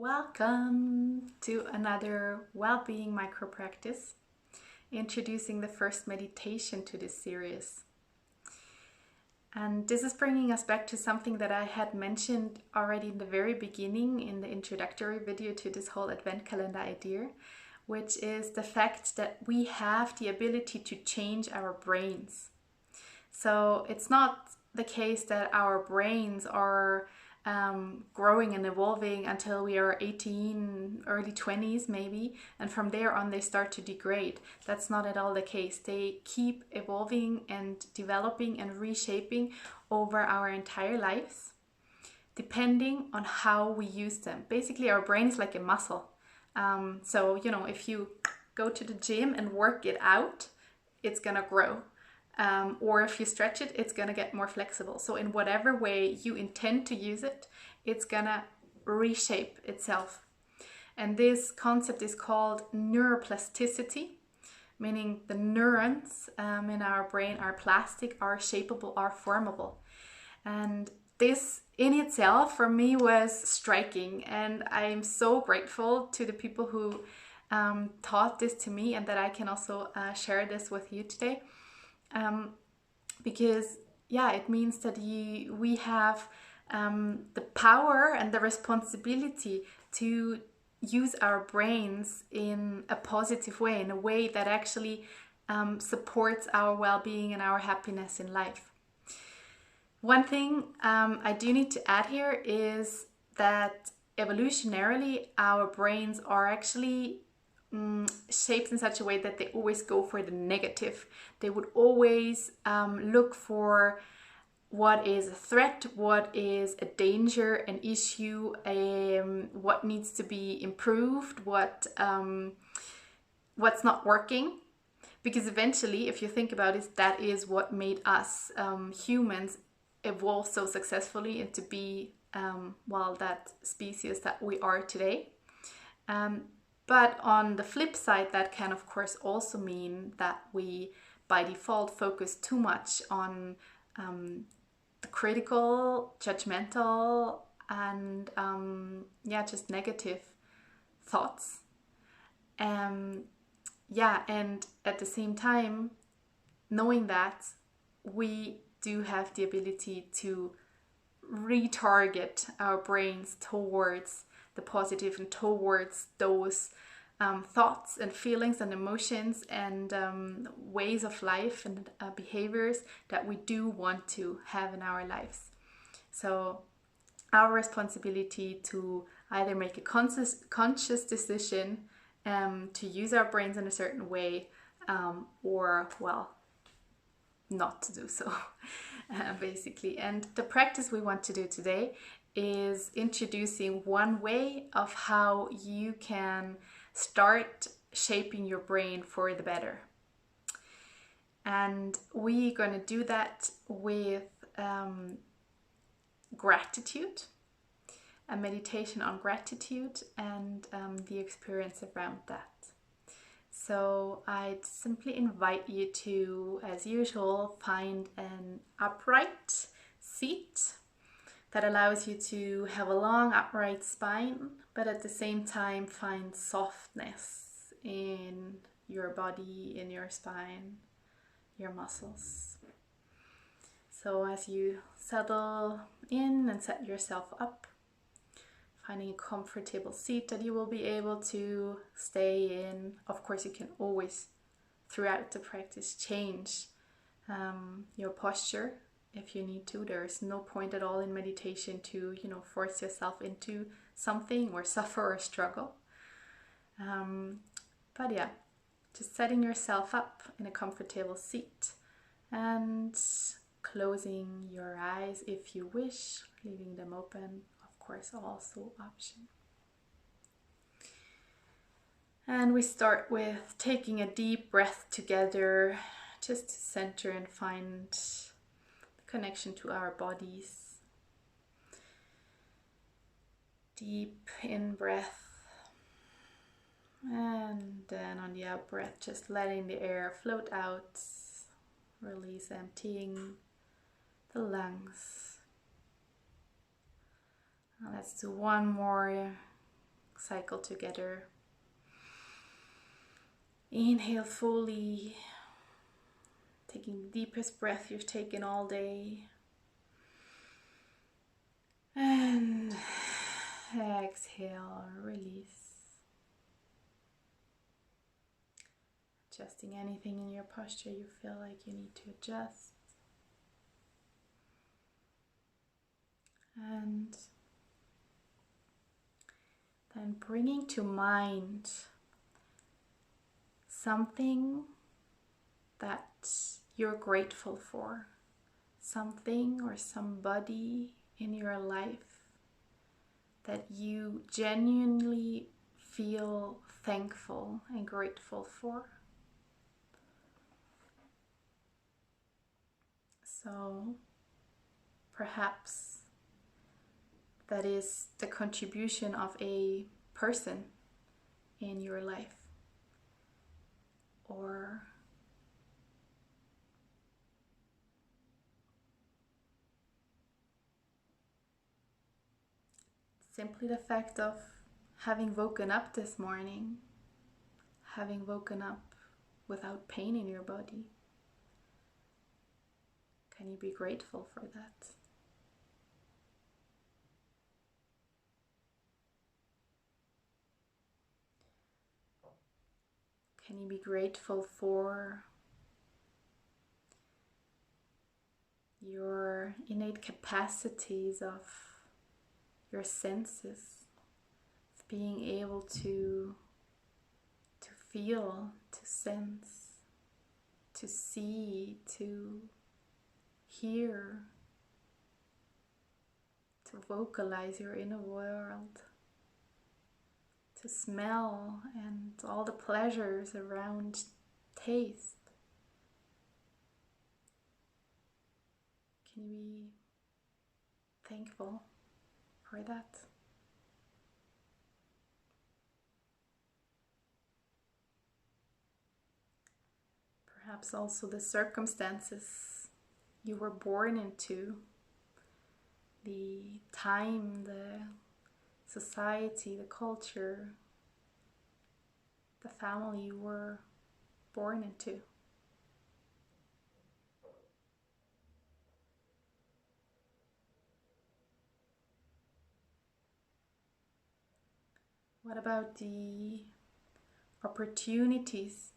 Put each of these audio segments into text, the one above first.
Welcome to another well-being micro practice, introducing the first meditation to this series. And this is bringing us back to something that I had mentioned already in the very beginning in the introductory video to this whole AdventKalender idea, which is the fact that we have the ability to change our brains. So it's not the case that our brains are growing and evolving until we are 18, early 20s maybe, and from there on they start to degrade. That's not at all the case. They keep evolving and developing and reshaping over our entire lives, depending on how we use them. Basically, our brain is like a muscle. So, if you go to the gym and work it out, it's gonna grow. Or if you stretch it, it's gonna get more flexible. So in whatever way you intend to use it, it's gonna reshape itself. And this concept is called neuroplasticity, meaning the neurons in our brain are plastic, are shapeable, are formable. And this in itself for me was striking, and I'm so grateful to the people who taught this to me and that I can also share this with you today. Because it means that we have the power and the responsibility to use our brains in a positive way, in a way that actually supports our well-being and our happiness in life. One thing I do need to add here is that evolutionarily our brains are actually shaped in such a way that they always go for the negative. They would always look for what is a threat, what is a danger, an issue, what needs to be improved, what's not working. Because eventually, if you think about it, that is what made us humans evolve so successfully and to be that species that we are today. But on the flip side, that can of course also mean that we by default focus too much on the critical, judgmental, and just negative thoughts. And at the same time, knowing that, we do have the ability to retarget our brains towards the positive and towards those thoughts and feelings and emotions and ways of life and behaviors that we do want to have in our lives. So our responsibility to either make a conscious decision to use our brains in a certain way or not to do so basically. And the practice we want to do today is introducing one way of how you can start shaping your brain for the better. And we're going to do that with gratitude, a meditation on gratitude and the experience around that. So I'd simply invite you to, as usual, find an upright seat that allows you to have a long upright spine, but at the same time find softness in your body, in your spine, your muscles. So as you settle in and set yourself up, finding a comfortable seat that you will be able to stay in. Of course, you can always, throughout the practice, change your posture if you need to. There is no point at all in meditation to, force yourself into something or suffer or struggle. Just setting yourself up in a comfortable seat and closing your eyes if you wish, leaving them open, of course, also option. And we start with taking a deep breath together, just to center and find connection to our bodies. Deep in breath, and then on the out breath, just letting the air float out, release, emptying the lungs. Now let's do one more cycle together. Inhale fully, taking the deepest breath you've taken all day. And exhale, release. Adjusting anything in your posture you feel like you need to adjust. And then bringing to mind something that you're grateful for, something or somebody in your life that you genuinely feel thankful and grateful for. So perhaps that is the contribution of a person in your life, or simply the fact of having woken up this morning, having woken up without pain in your body. Can you be grateful for that? Can you be grateful for your innate capacities of your senses, of being able to feel, to sense, to see, to hear, to vocalize your inner world, to smell, and all the pleasures around taste? Can you be thankful for that? Perhaps also the circumstances you were born into, the time, the society, the culture, the family you were born into. What about the opportunities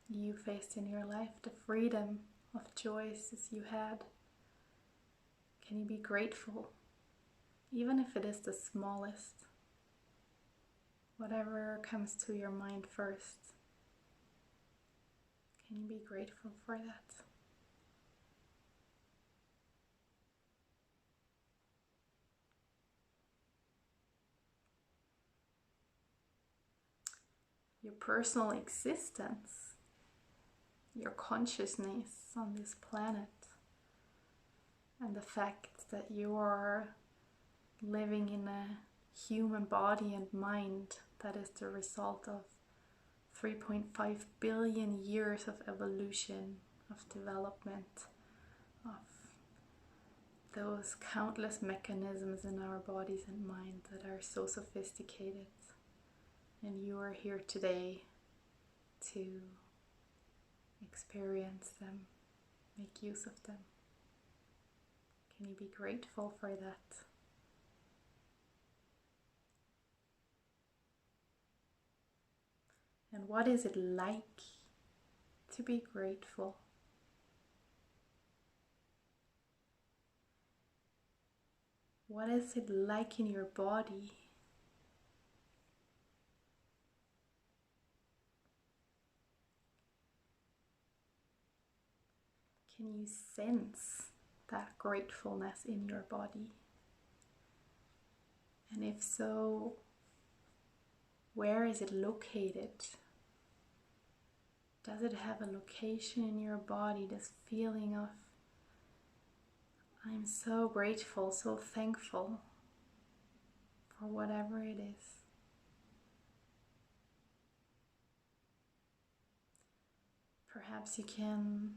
you faced in your life, the freedom of choices you had? Can you be grateful, even if it is the smallest? Whatever comes to your mind first, can you be grateful for that? Your personal existence, your consciousness on this planet, and the fact that you are living in a human body and mind that is the result of 3.5 billion years of evolution, of development, of those countless mechanisms in our bodies and mind that are so sophisticated. And you are here today to experience them, make use of them. Can you be grateful for that? And what is it like to be grateful? What is it like in your body? Can you sense that gratefulness in your body? And if so, where is it located? Does it have a location in your body, this feeling of, I'm so grateful, so thankful for whatever it is? Perhaps you can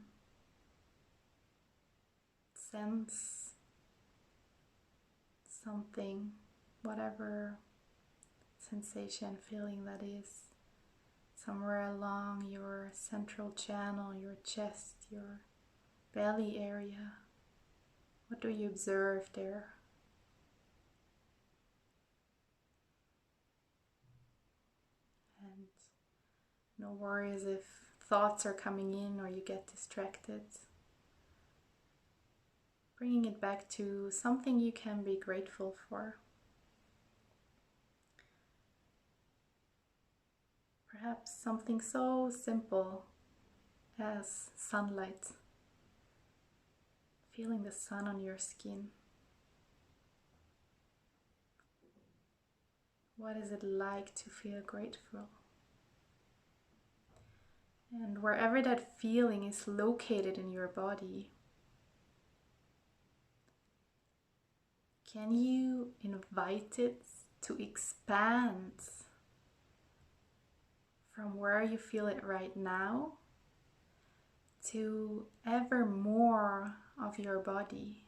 sense something, whatever sensation, feeling that is somewhere along your central channel, your chest, your belly area. What do you observe there? And no worries if thoughts are coming in or you get distracted. Bringing it back to something you can be grateful for. Perhaps something so simple as sunlight. Feeling the sun on your skin. What is it like to feel grateful? And wherever that feeling is located in your body, can you invite it to expand from where you feel it right now to ever more of your body?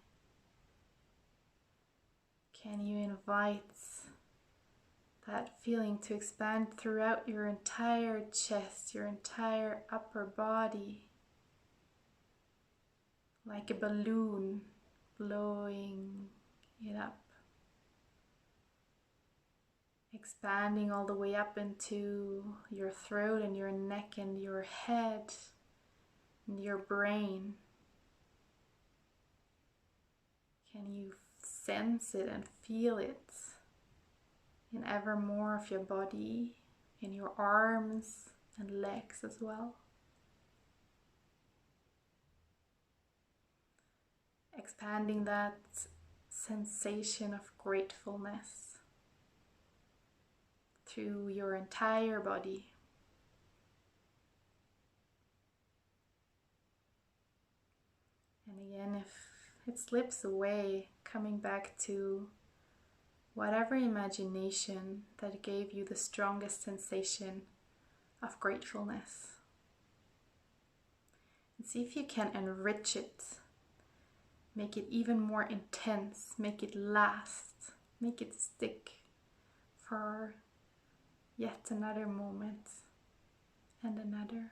Can you invite that feeling to expand throughout your entire chest, your entire upper body, like a balloon blowing it up, expanding all the way up into your throat and your neck and your head and your brain? Can you sense it and feel it in ever more of your body, in your arms and legs as well? Expanding that sensation of gratefulness through your entire body. And again, if it slips away, coming back to whatever imagination that gave you the strongest sensation of gratefulness. And see if you can enrich it, make it even more intense, make it last, make it stick for yet another moment, and another,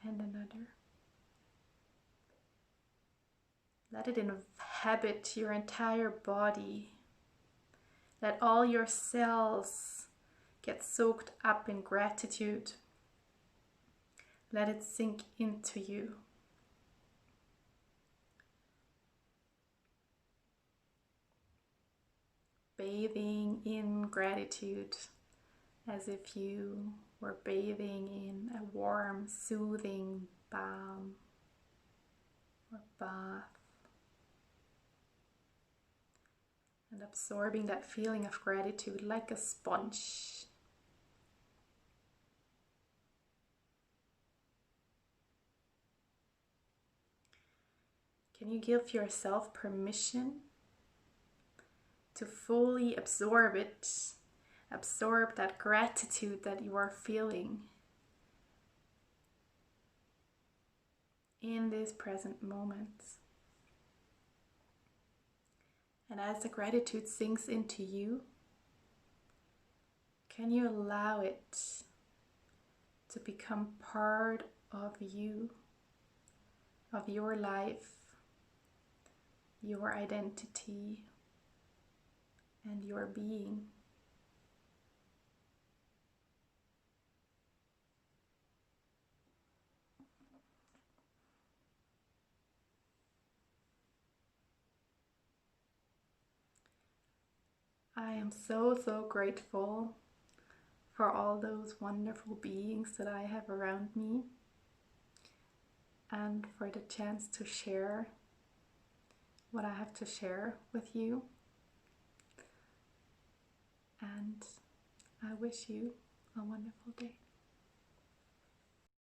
and another. Let it inhabit your entire body. Let all your cells get soaked up in gratitude. Let it sink into you. Bathing in gratitude, as if you were bathing in a warm, soothing balm or bath. And absorbing that feeling of gratitude like a sponge. Can you give yourself permission to fully absorb it? Absorb that gratitude that you are feeling in this present moment. And as the gratitude sinks into you, can you allow it to become part of you, of your life, your identity, and your being? I am so grateful for all those wonderful beings that I have around me, and for the chance to share what I have to share with you. And I wish you a wonderful day.